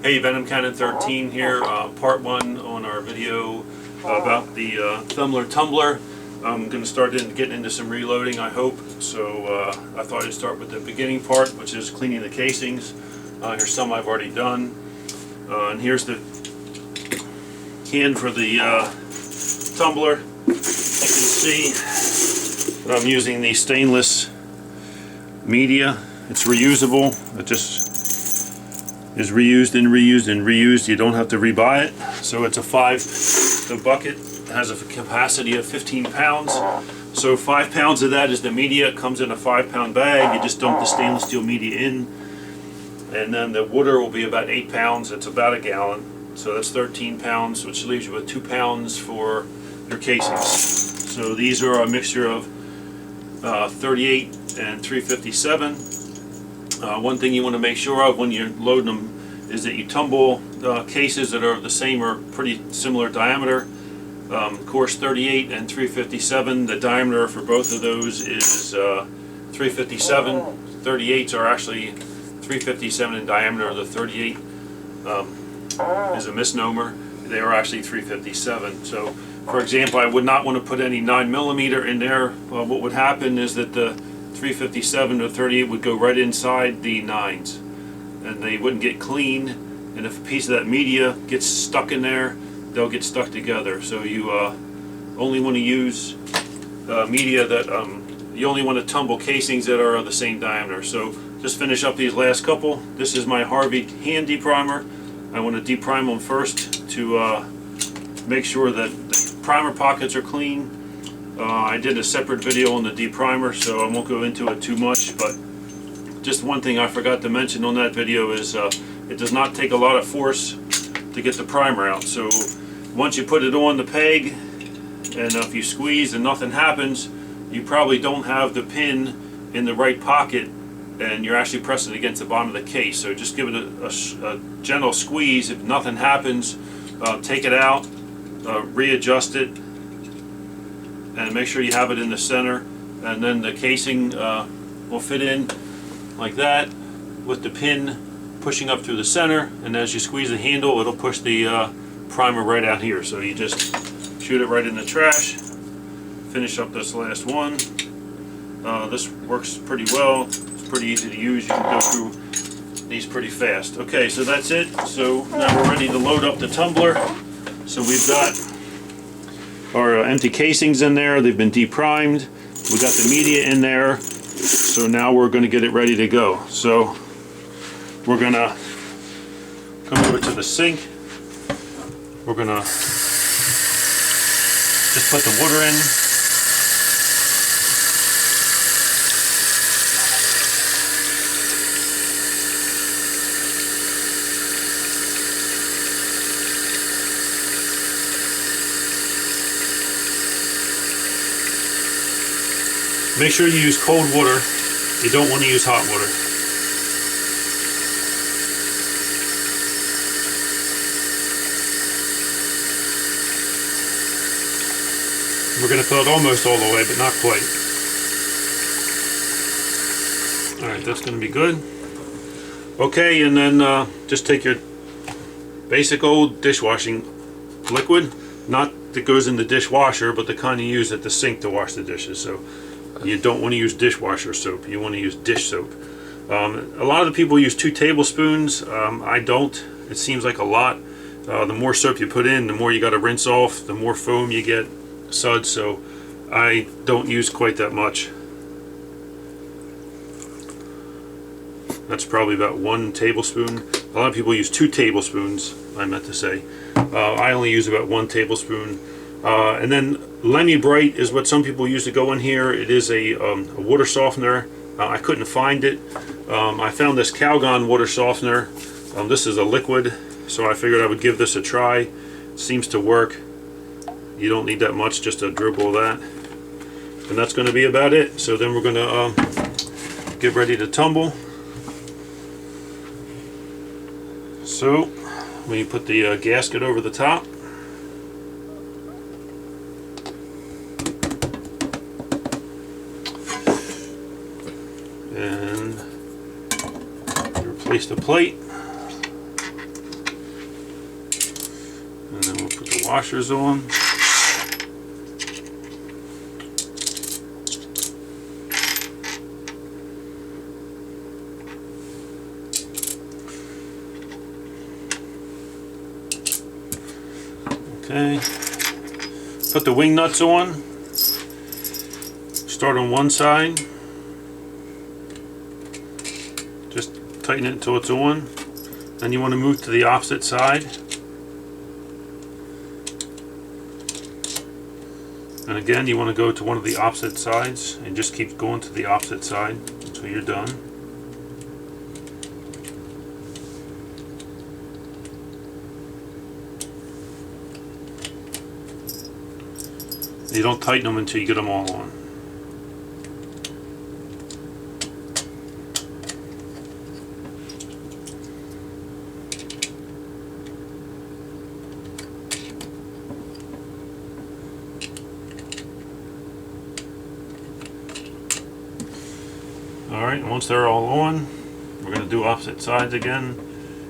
Hey, Venom Cannon 13 here, part 1 on our video about the Thumler Tumbler. I'm going to start getting into some reloading, I hope. So I thought I'd start with the beginning part, which is cleaning the casings. Here's some I've already done. And here's the can for the tumbler. You can see that I'm using the stainless media. It's reusable. It just is reused and reused and reused. You don't have to rebuy it. So it's the bucket has a capacity of 15 pounds. So 5 pounds of that is the media. It comes in a 5-pound bag. You just dump the stainless steel media in. And then the water will be about 8 pounds. It's about a gallon. So that's 13 pounds, which leaves you with 2 pounds for your casings. So these are a mixture of 38 and 357. One thing you want to make sure of when you're loading them is that you tumble cases that are the same or pretty similar diameter. Of course, 38 and 357, the diameter for both of those is 357. 38s are actually 357 in diameter. The 38 is a misnomer. They are actually 357. So, for example, I would not want to put any 9mm in there. What would happen is that the 357 to 38 would go right inside the 9s, and they wouldn't get clean. And if a piece of that media gets stuck in there, they'll get stuck together. So you only want to use media that you only want to tumble casings that are of the same diameter. So just finish up these last couple. This is my Harvey hand deprimer. I want to deprime them first to make sure that the primer pockets are clean. I did a separate video on the deprimer, so I won't go into it too much, but just one thing I forgot to mention on that video is it does not take a lot of force to get the primer out. So once you put it on the peg, and if you squeeze and nothing happens, you probably don't have the pin in the right pocket, and you're actually pressing against the bottom of the case. So just give it a gentle squeeze. If nothing happens, take it out, readjust it, and make sure you have it in the center, and then the casing will fit in like that with the pin pushing up through the center, and as you squeeze the handle, it'll push the primer right out here. So you just shoot it right in the trash. Finish up this last one. This works pretty well. It's pretty easy to use. You can go through these pretty fast. Okay, so that's it. So now we're ready to load up the tumbler. So we've got our empty casings in there. They've been deprimed. We got the media in there. So now we're going to get it ready to go. So we're going to come over to the sink. We're going to just put the water in. Make sure you use cold water. You don't want to use hot water. We're going to fill it almost all the way, but not quite. Alright, that's going to be good. Okay, and then just take your basic old dishwashing liquid, not that goes in the dishwasher, but the kind you use at the sink to wash the dishes. So you don't want to use dishwasher soap, you want to use dish soap. A lot of the people use 2 tablespoons. I don't. It seems like a lot. The more soap you put in, the more you got to rinse off, the more foam you get, suds, so I don't use quite that much. That's probably about 1 tablespoon. A lot of people use 2 tablespoons, I meant to say. I only use about 1 tablespoon. And then Lemi Brite is what some people use to go in here. It is a water softener. I couldn't find it. I found this Calgon water softener. This is a liquid, so I figured I would give this a try. It seems to work. You don't need that much, just a dribble of that. And that's going to be about it. So then we're going to get ready to tumble. So when you put the gasket over the top, and you replace the plate. Washer's on. Okay. Put the wing nuts on. Start on one side. Just tighten it until it's on. Then you want to move to the opposite side. And again, you want to go to one of the opposite sides and just keep going to the opposite side until you're done. You don't tighten them until you get them all on. Alright, and once they're all on, we're going to do opposite sides again.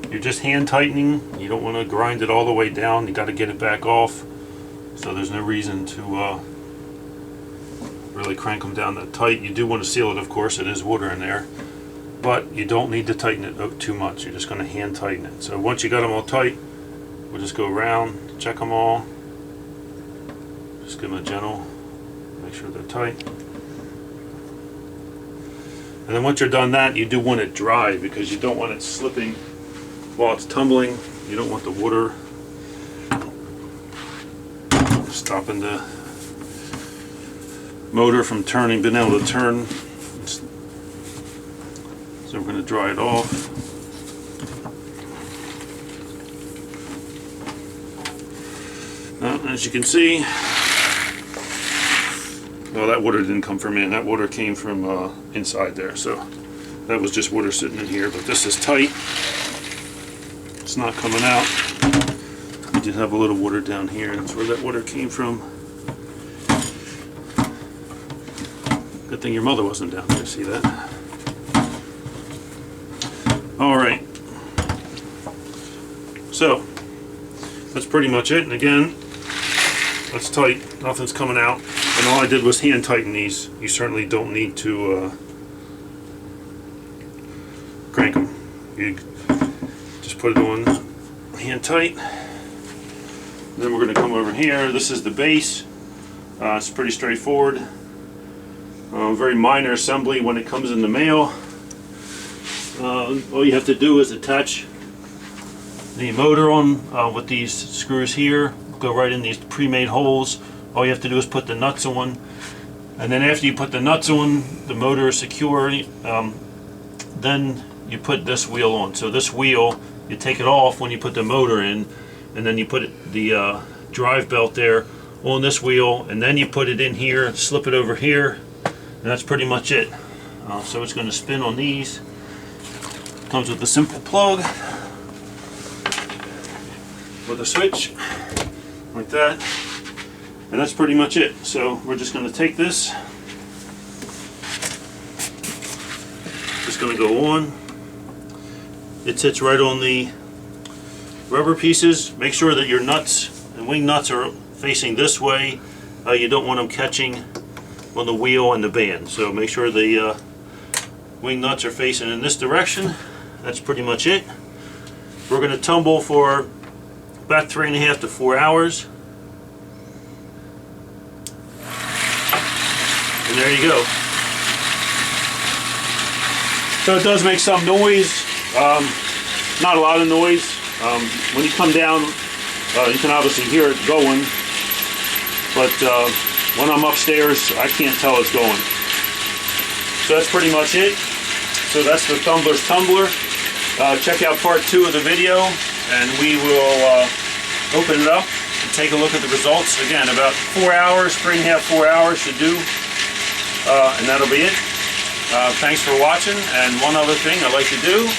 You're just hand tightening. You don't want to grind it all the way down. You got to get it back off. So there's no reason to really crank them down that tight. You do want to seal it, of course. It is water in there. But you don't need to tighten it too much. You're just going to hand tighten it. So once you got them all tight, we'll just go around, check them all. Just give them a gentle, make sure they're tight. And then once you're done that, you do want it dry because you don't want it slipping while it's tumbling. You don't want the water stopping the motor from turning, being able to turn. So we're going to dry it off. As you can see, well, that water didn't come from in. That water came from inside there. So that was just water sitting in here. But this is tight. It's not coming out. We did have a little water down here. That's where that water came from. Good thing your mother wasn't down there. See that? All right. So that's pretty much it. And again, that's tight. Nothing's coming out. And all I did was hand tighten these. You certainly don't need to crank them. You just put it on hand tight. Then we're going to come over here. This is the base. It's pretty straightforward. Very minor assembly when it comes in the mail. All you have to do is attach the motor on with these screws here. Go right in these pre-made holes. All you have to do is put the nuts on, and then after you put the nuts on, the motor is secure. Then you put this wheel on. So this wheel, you take it off when you put the motor in, and then you put the drive belt there on this wheel, and then you put it in here, slip it over here, and that's pretty much it. So it's going to spin on these. Comes with a simple plug with a switch like that. And that's pretty much it. So we're just going to take this, just going to go on. It sits right on the rubber pieces. Make sure that your nuts and wing nuts are facing this way. You don't want them catching on the wheel and the band. So make sure the wing nuts are facing in this direction. That's pretty much it. We're going to tumble for about 3.5 to 4 hours. And there you go. So it does make some noise, not a lot of noise. When you come down, you can obviously hear it going, but when I'm upstairs, I can't tell it's going. So that's pretty much it. So that's the Thumlers Tumbler. Check out part 2 of the video, and we will open it up and take a look at the results. Again, about 4 hours, 3.5, 4 hours should do. And that'll be it. Thanks for watching. And one other thing I'd like to do,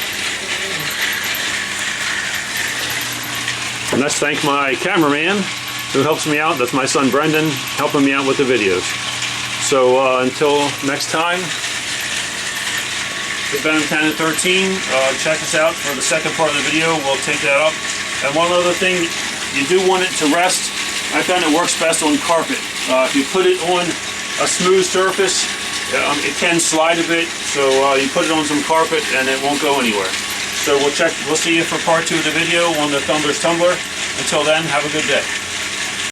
and let's thank my cameraman who helps me out. That's my son Brendan, helping me out with the videos. So until next time, the Venom 10 and 13, check us out for the second part of the video. We'll take that up. And one other thing, you do want it to rest I found it works best on carpet. If you put it on a smooth surface, it can slide a bit, so you put it on some carpet and it won't go anywhere. So we'll see you for part 2 of the video on the Thumlers Tumbler. Until then, have a good day.